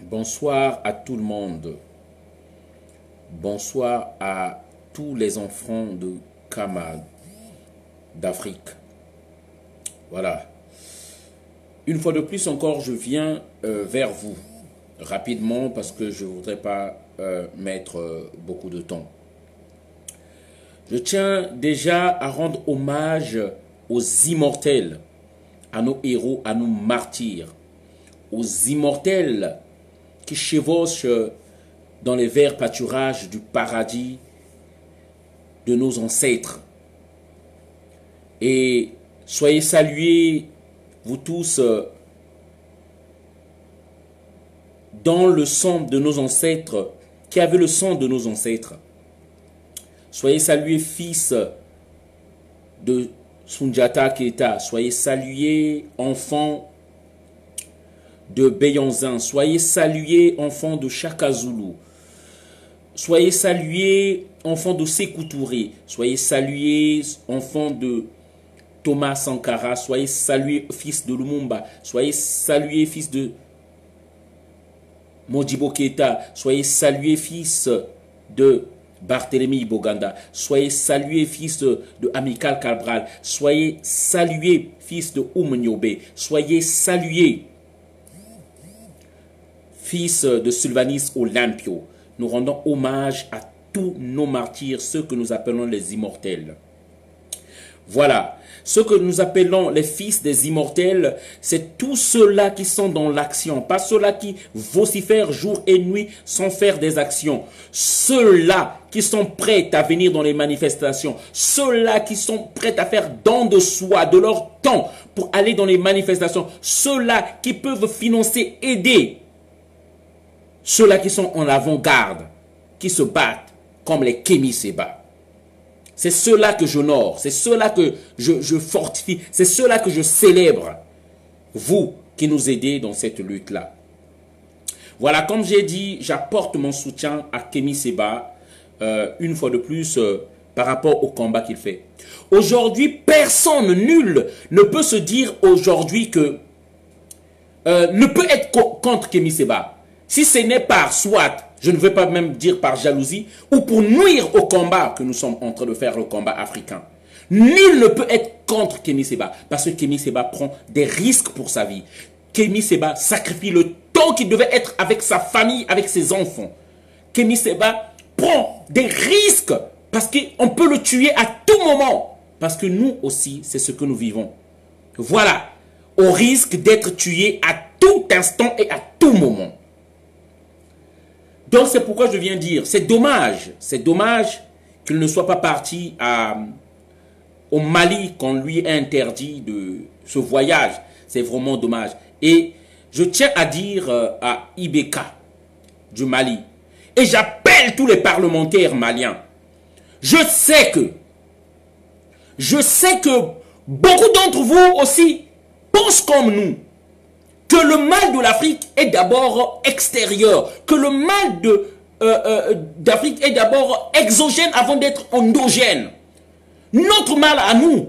Bonsoir à tout le monde. Bonsoir à tous les enfants de Kama, d'Afrique. Voilà. Une fois de plus encore, je viens vers vous rapidement parce que je ne voudrais pas mettre beaucoup de temps. Je tiens déjà à rendre hommage aux immortels, à nos héros, à nos martyrs, aux immortels qui chevauchent dans les verts pâturages du paradis de nos ancêtres. Et soyez salués, vous tous, dans le sang de nos ancêtres, qui avaient le sang de nos ancêtres. Soyez salués, fils de Sundiata Keita. Soyez salués, enfants de Beyanzin. Soyez salués, enfants de Chaka Zulu. Soyez salués, enfants de Sékou Touré. Soyez salués, enfants de Thomas Sankara. Soyez salués, fils de Lumumba. Soyez salués, fils de Modibo Keita. Soyez salués, fils de Barthélemy Boganda. Soyez salués, fils de Amical Cabral. Soyez salués, fils de Oumniobe. Soyez salués, fils de Sylvanus Olympio. Nous rendons hommage à tous nos martyrs, ceux que nous appelons les immortels. Voilà, ceux que nous appelons les fils des immortels, c'est tous ceux-là qui sont dans l'action, pas ceux-là qui vocifèrent jour et nuit sans faire des actions. Ceux-là qui sont prêts à venir dans les manifestations, ceux-là qui sont prêts à faire don de soi, de leur temps pour aller dans les manifestations, ceux-là qui peuvent financer, aider, ceux-là qui sont en avant-garde, qui se battent comme les Kémi Séba. C'est ceux-là que j'honore, c'est ceux-là que je fortifie, c'est ceux-là que je célèbre. Vous qui nous aidez dans cette lutte-là. Voilà, comme j'ai dit, j'apporte mon soutien à Kémi Séba, une fois de plus, par rapport au combat qu'il fait. Aujourd'hui, personne, nul, ne peut se dire aujourd'hui que ne peut être contre Kémi Séba. Si ce n'est par soit, je ne veux pas même dire par jalousie, ou pour nuire au combat que nous sommes en train de faire, le combat africain. Nul ne peut être contre Kémi Séba, parce que Kémi Séba prend des risques pour sa vie. Kémi Séba sacrifie le temps qu'il devait être avec sa famille, avec ses enfants. Kémi Séba prend des risques, parce qu'on peut le tuer à tout moment. Parce que nous aussi, c'est ce que nous vivons. Voilà, au risque d'être tué à tout instant et à tout moment. Donc c'est pourquoi je viens dire, c'est dommage qu'il ne soit pas parti au Mali quand lui a interdit de ce voyage. C'est vraiment dommage. Et je tiens à dire à Ibeka du Mali, et j'appelle tous les parlementaires maliens, je sais que beaucoup d'entre vous aussi pensent comme nous, que le mal de l'Afrique est d'abord extérieur, que le mal d'Afrique est d'abord exogène avant d'être endogène. Notre mal à nous,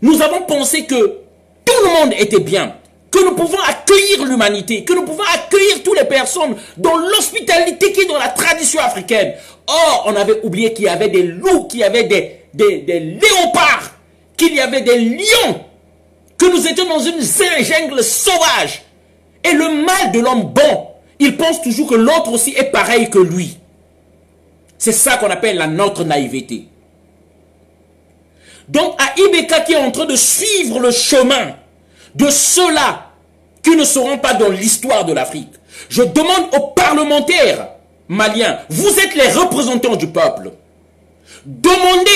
nous avons pensé que tout le monde était bien, que nous pouvons accueillir l'humanité, que nous pouvons accueillir toutes les personnes dans l'hospitalité qui est dans la tradition africaine. Or, on avait oublié qu'il y avait des loups, qu'il y avait des léopards, qu'il y avait des lions, que nous étions dans une jungle sauvage. Et le mal de l'homme bon, il pense toujours que l'autre aussi est pareil que lui. C'est ça qu'on appelle notre naïveté. Donc à Ibeka qui est en train de suivre le chemin de ceux-là qui ne seront pas dans l'histoire de l'Afrique, je demande aux parlementaires maliens, vous êtes les représentants du peuple. Demandez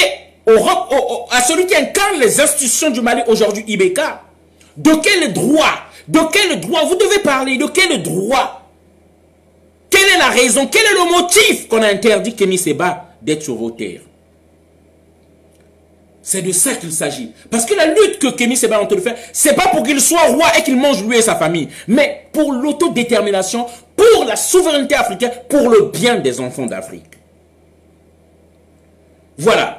à celui qui incarne les institutions du Mali aujourd'hui, Ibeka, de quel droit vous devez parler, de quel droit? Quelle est la raison, quel est le motif qu'on a interdit Kémi Séba d'être sur vos terres? C'est de ça qu'il s'agit. Parce que la lutte que Kémi Séba est en train de faire, c'est pas pour qu'il soit roi et qu'il mange lui et sa famille, mais pour l'autodétermination, pour la souveraineté africaine, pour le bien des enfants d'Afrique. Voilà.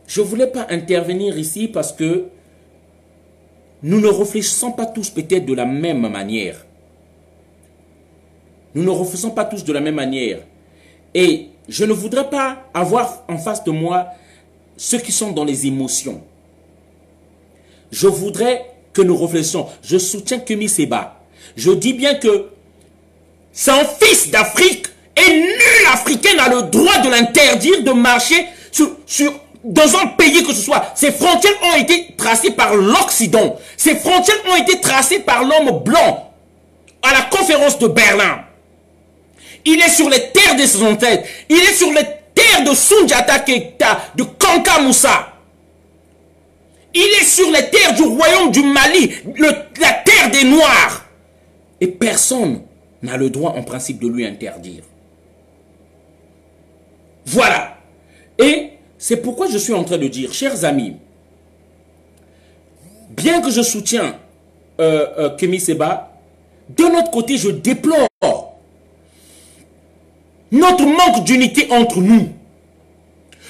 Je ne voulais pas intervenir ici parce que nous ne réfléchissons pas tous peut-être de la même manière. Nous ne refaisons pas tous de la même manière. Et je ne voudrais pas avoir en face de moi ceux qui sont dans les émotions. Je voudrais que nous réfléchissions. Je soutiens Kémy Séba. Je dis bien que c'est un fils d'Afrique et nul Africain n'a le droit de l'interdire de marcher dans un pays que ce soit. Ces frontières ont été tracées par l'Occident. Ces frontières ont été tracées par l'homme blanc à la conférence de Berlin. Il est sur les terres de ses ancêtres. Il est sur les terres de Soundiata Keita, de Kanka Moussa. Il est sur les terres du royaume du Mali, la terre des Noirs. Et personne n'a le droit en principe de lui interdire. Voilà. Et c'est pourquoi je suis en train de dire, chers amis, bien que je soutiens Kémy Séba, de notre côté, je déplore notre manque d'unité entre nous.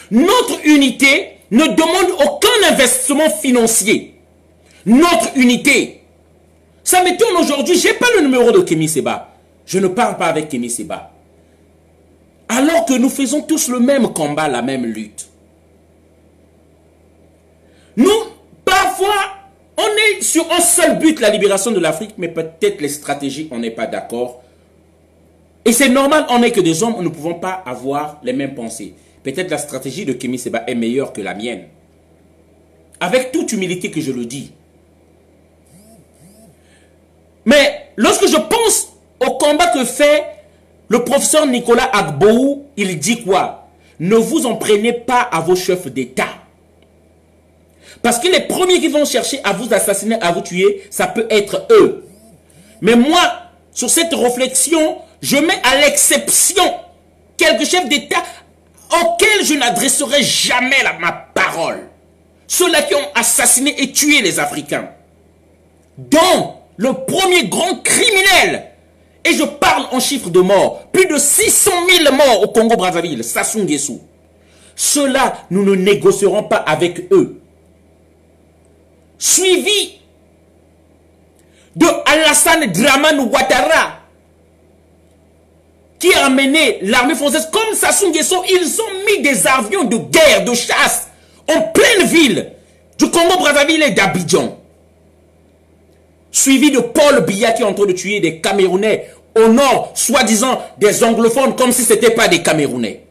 Notre unité ne demande aucun investissement financier. Notre unité. Ça m'étonne aujourd'hui, je n'ai pas le numéro de Kémy Séba. Je ne parle pas avec Kémy Séba. Alors que nous faisons tous le même combat, la même lutte. Nous, parfois, on est sur un seul but, la libération de l'Afrique, mais peut-être les stratégies, on n'est pas d'accord. Et c'est normal, on n'est que des hommes, nous ne pouvons pas avoir les mêmes pensées. Peut-être la stratégie de Kémy Séba est meilleure que la mienne. Avec toute humilité que je le dis. Mais lorsque je pense au combat que fait le professeur Nicolas Gbagbo, il dit quoi? Ne vous en prenez pas à vos chefs d'État. Parce que les premiers qui vont chercher à vous assassiner, à vous tuer, ça peut être eux. Mais moi, sur cette réflexion, je mets à l'exception quelques chefs d'État auxquels je n'adresserai jamais ma parole. Ceux-là qui ont assassiné et tué les Africains. Dont le premier grand criminel, et je parle en chiffres de morts, plus de 600 000 morts au Congo-Brazzaville, Sassou Nguesso. Ceux-là, nous ne négocierons pas avec eux. Suivi de Alassane Dramane Ouattara, qui a amené l'armée française comme Sassou Nguesso. Ils ont mis des avions de guerre, de chasse, en pleine ville du Congo-Brazzaville et d'Abidjan. Suivi de Paul Biya qui est en train de tuer des Camerounais au nord, soi-disant des anglophones, comme si ce n'étaient pas des Camerounais.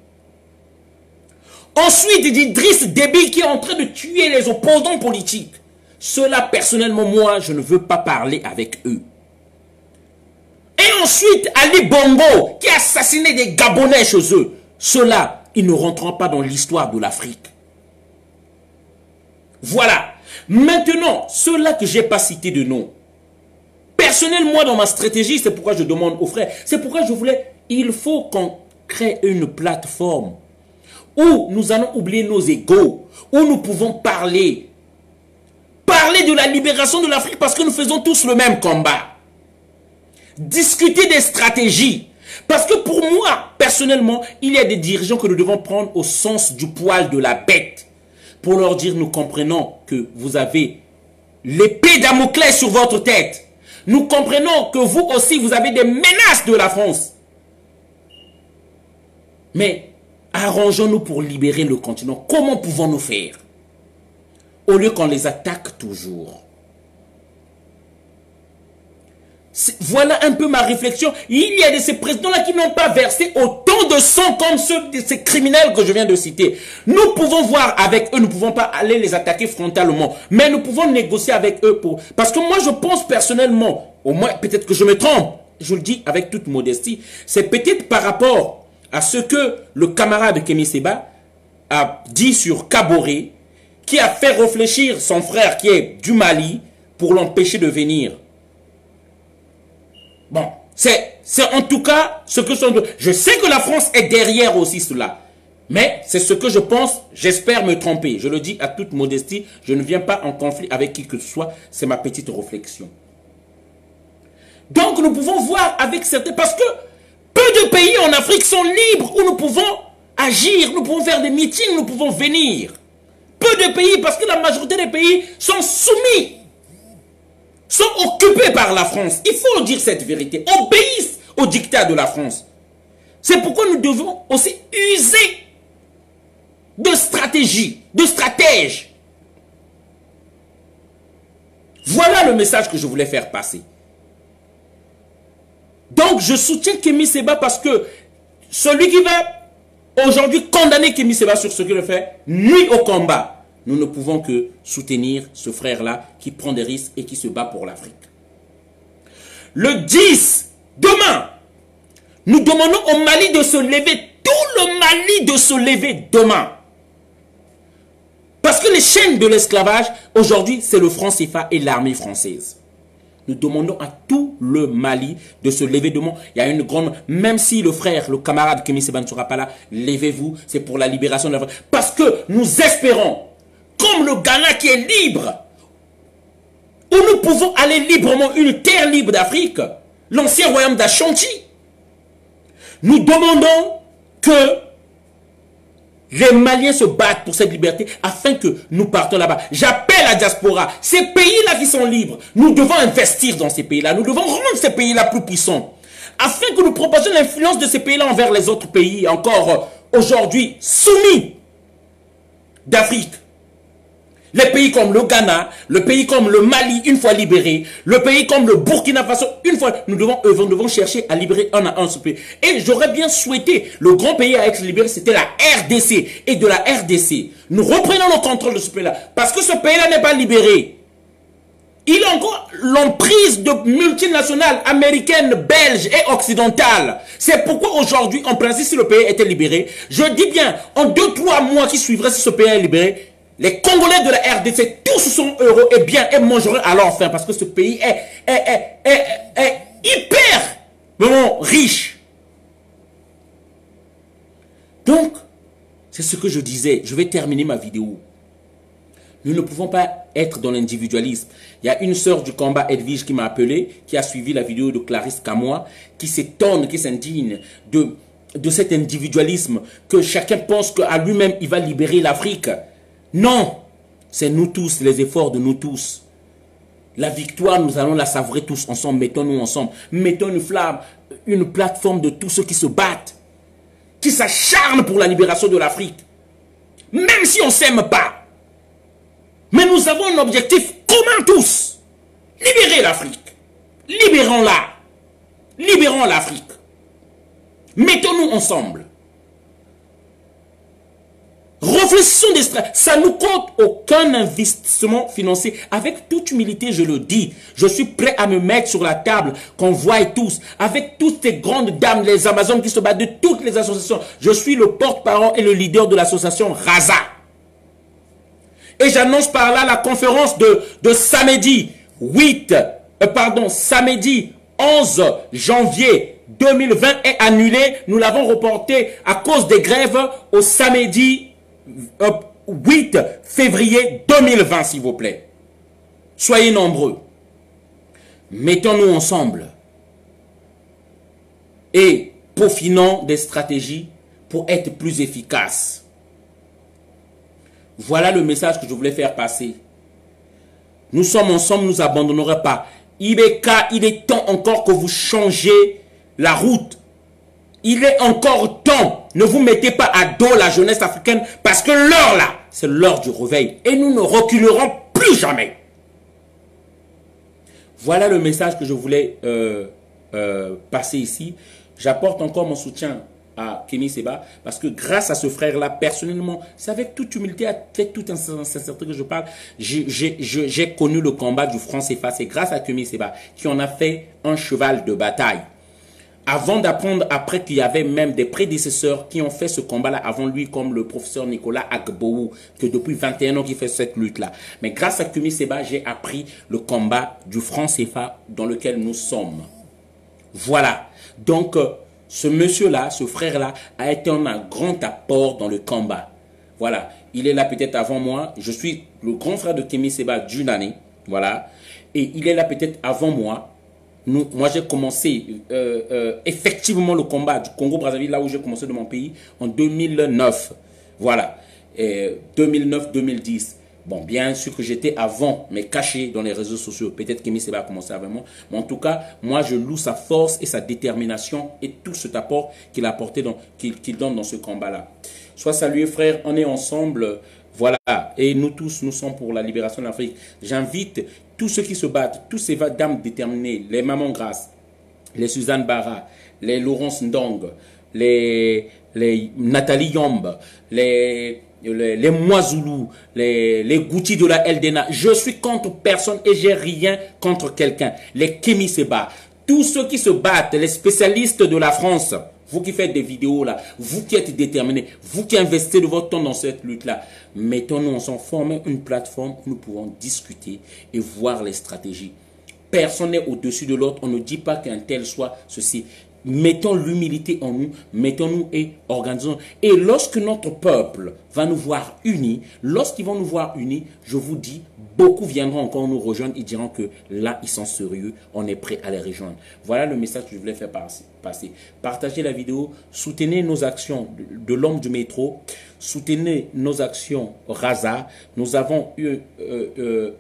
Ensuite, d'Idriss Déby qui est en train de tuer les opposants politiques. Ceux-là, personnellement, moi, je ne veux pas parler avec eux. Et ensuite, Ali Bongo qui a assassiné des Gabonais chez eux. Ceux-là, ils ne rentreront pas dans l'histoire de l'Afrique. Voilà. Maintenant, ceux-là que je n'ai pas cités de nom. Personnellement, moi, dans ma stratégie, c'est pourquoi je demande aux frères. C'est pourquoi je voulais, il faut qu'on crée une plateforme où nous allons oublier nos égos, où nous pouvons parler. Parler de la libération de l'Afrique parce que nous faisons tous le même combat. Discuter des stratégies. Parce que pour moi, personnellement, il y a des dirigeants que nous devons prendre au sens du poil de la bête. Pour leur dire, nous comprenons que vous avez l'épée Damoclès sur votre tête. Nous comprenons que vous aussi, vous avez des menaces de la France. Mais arrangeons-nous pour libérer le continent. Comment pouvons-nous faire? Au lieu qu'on les attaque toujours. Voilà un peu ma réflexion. Il y a de ces présidents-là qui n'ont pas versé autant de sang comme ceux de ces criminels que je viens de citer. Nous pouvons voir avec eux, nous ne pouvons pas aller les attaquer frontalement. Mais nous pouvons négocier avec eux pour... Parce que moi, je pense personnellement, au moins peut-être que je me trompe, je le dis avec toute modestie, c'est peut-être par rapport à ce que le camarade Kémy Séba a dit sur Kaboré, qui a fait réfléchir son frère qui est du Mali pour l'empêcher de venir. Bon, c'est en tout cas ce que sont... Je sais que la France est derrière aussi cela. Mais c'est ce que je pense, j'espère me tromper. Je le dis à toute modestie, je ne viens pas en conflit avec qui que ce soit. C'est ma petite réflexion. Donc nous pouvons voir avec certains... Parce que peu de pays en Afrique sont libres où nous pouvons agir, nous pouvons faire des meetings, nous pouvons venir. Peu de pays, parce que la majorité des pays sont soumis, sont occupés par la France. Il faut dire cette vérité. au dictat de la France. C'est pourquoi nous devons aussi user de stratégie, de stratège. Voilà le message que je voulais faire passer. Donc, je soutiens Kémy Séba parce que celui qui va aujourd'hui condamner Kémy Séba sur ce qu'il fait nuit au combat. Nous ne pouvons que soutenir ce frère-là qui prend des risques et qui se bat pour l'Afrique. Le 10, demain, nous demandons au Mali de se lever, tout le Mali de se lever demain. Parce que les chaînes de l'esclavage, aujourd'hui, c'est le franc CFA et l'armée française. Nous demandons à tout le Mali de se lever demain. Il y a une grande... Même si le frère, le camarade Kémy Séba ne sera pas là, levez-vous, c'est pour la libération de l'Afrique. Parce que nous espérons, comme le Ghana qui est libre, où nous pouvons aller librement, une terre libre d'Afrique, l'ancien royaume d'Ashanti, nous demandons que les Maliens se battent pour cette liberté afin que nous partons là-bas. J'appelle la diaspora. Ces pays-là qui sont libres, nous devons investir dans ces pays-là. Nous devons rendre ces pays-là plus puissants. Afin que nous propagions l'influence de ces pays-là envers les autres pays encore aujourd'hui soumis d'Afrique. Les pays comme le Ghana, le pays comme le Mali, une fois libéré, le pays comme le Burkina Faso, une fois, nous devons chercher à libérer un à un ce pays. Et j'aurais bien souhaité, le grand pays à être libéré, c'était la RDC. Et de la RDC, nous reprenons le contrôle de ce pays-là. Parce que ce pays-là n'est pas libéré. Il a encore l'emprise de multinationales américaines, belges et occidentales. C'est pourquoi aujourd'hui, en principe, si le pays était libéré, je dis bien, en 2-3 mois qui suivraient, si ce pays est libéré, les Congolais de la RDC, tous sont heureux et bien et mangeront à leur faim parce que ce pays est hyper vraiment riche. Donc, c'est ce que je disais. Je vais terminer ma vidéo. Nous ne pouvons pas être dans l'individualisme. Il y a une sœur du combat, Edwige, qui m'a appelé, qui a suivi la vidéo de Clarisse Kamoa, qui s'étonne, qui s'indigne de cet individualisme, que chacun pense qu'à lui-même, il va libérer l'Afrique. Non, c'est nous tous, les efforts de nous tous. La victoire, nous allons la savourer tous ensemble. Mettons-nous ensemble. Mettons une flamme, une plateforme de tous ceux qui se battent, qui s'acharnent pour la libération de l'Afrique. Même si on ne s'aime pas. Mais nous avons un objectif commun tous. Libérer l'Afrique. Libérons-la. Libérons l'Afrique. Mettons-nous ensemble. Réfléchissons des stratégies. Ça ne coûte aucun investissement financier. Avec toute humilité, je le dis. Je suis prêt à me mettre sur la table, qu'on voie tous. Avec toutes ces grandes dames, les Amazones qui se battent de toutes les associations. Je suis le porte-parole et le leader de l'association Raza. Et j'annonce par là la conférence de samedi samedi 11 janvier 2020 est annulée. Nous l'avons reporté à cause des grèves au samedi 8 février 2020, s'il vous plaît. Soyez nombreux. Mettons-nous ensemble et peaufinons des stratégies pour être plus efficaces. Voilà le message que je voulais faire passer. Nous sommes ensemble, nous n'abandonnerons pas. Ibeka, il est temps encore que vous changez la route. Il est encore temps. Ne vous mettez pas à dos la jeunesse africaine parce que l'heure là, c'est l'heure du réveil. Et nous ne reculerons plus jamais. Voilà le message que je voulais passer ici. J'apporte encore mon soutien à Kémy Séba parce que grâce à ce frère-là, personnellement, c'est avec toute humilité, avec toute sincérité que je parle, j'ai connu le combat du franc CFA. C'est grâce à Kémy Séba qui en a fait un cheval de bataille. Avant d'apprendre après qu'il y avait même des prédécesseurs qui ont fait ce combat-là avant lui, comme le professeur Nicolas Agboou, que depuis 21 ans qui fait cette lutte-là. Mais grâce à Kémy Séba, j'ai appris le combat du franc CFA dans lequel nous sommes. Voilà. Donc, ce monsieur-là, ce frère-là, a été un grand apport dans le combat. Voilà. Il est là peut-être avant moi. Je suis le grand frère de Kémy Séba d'une année. Voilà. Et il est là peut-être avant moi. Moi, j'ai commencé effectivement le combat du Congo-Brazzaville, là où j'ai commencé de mon pays, en 2009. Voilà. 2009-2010. Bon, bien sûr que j'étais avant, mais caché dans les réseaux sociaux. Peut-être qu'Kémy Séba a commencé avec moi. Mais en tout cas, moi, je loue sa force et sa détermination et tout cet apport qu'il a apporté, qu'il donne dans ce combat-là. Sois salué, frère. On est ensemble. Voilà. Et nous tous, nous sommes pour la libération de l'Afrique. J'invite tous ceux qui se battent, tous ces dames déterminées, les Maman Grasse, les Suzanne Barra, les Laurence Ndong, les Nathalie Yombe, les Moizoulou, les Gouti de la LDNA. Je suis contre personne et j'ai rien contre quelqu'un. Les Kémy Séba, tous ceux qui se battent, les spécialistes de la France, vous qui faites des vidéos là, vous qui êtes déterminés, vous qui investissez de votre temps dans cette lutte-là, mettons-nous ensemble, formons une plateforme où nous pouvons discuter et voir les stratégies. Personne n'est au-dessus de l'autre. On ne dit pas qu'un tel soit ceci. Mettons l'humilité en nous, mettons-nous et organisons. Et lorsque notre peuple va nous voir unis, lorsqu'ils vont nous voir unis, je vous dis, beaucoup viendront encore nous rejoindre. Ils diront que là, ils sont sérieux, on est prêt à les rejoindre. Voilà le message que je voulais faire passer. Partagez la vidéo, soutenez nos actions de l'homme du métro, soutenez nos actions Raza. Nous avons eu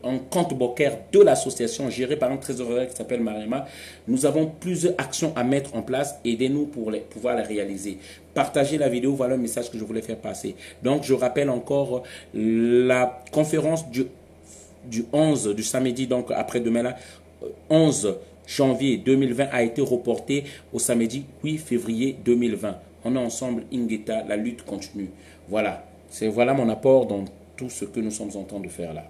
un compte bancaire de l'association géré par un trésorier qui s'appelle Marema. Nous avons plusieurs actions à mettre en place. Aidez-nous pour pouvoir les réaliser. Partagez la vidéo, voilà le message que je voulais faire passer. Donc, je rappelle encore la conférence du 11, du samedi, donc après-demain là, 11 janvier 2020 a été reportée au samedi 8 février 2020. On est ensemble, Ingeta, la lutte continue. Voilà, voilà mon apport dans tout ce que nous sommes en train de faire là.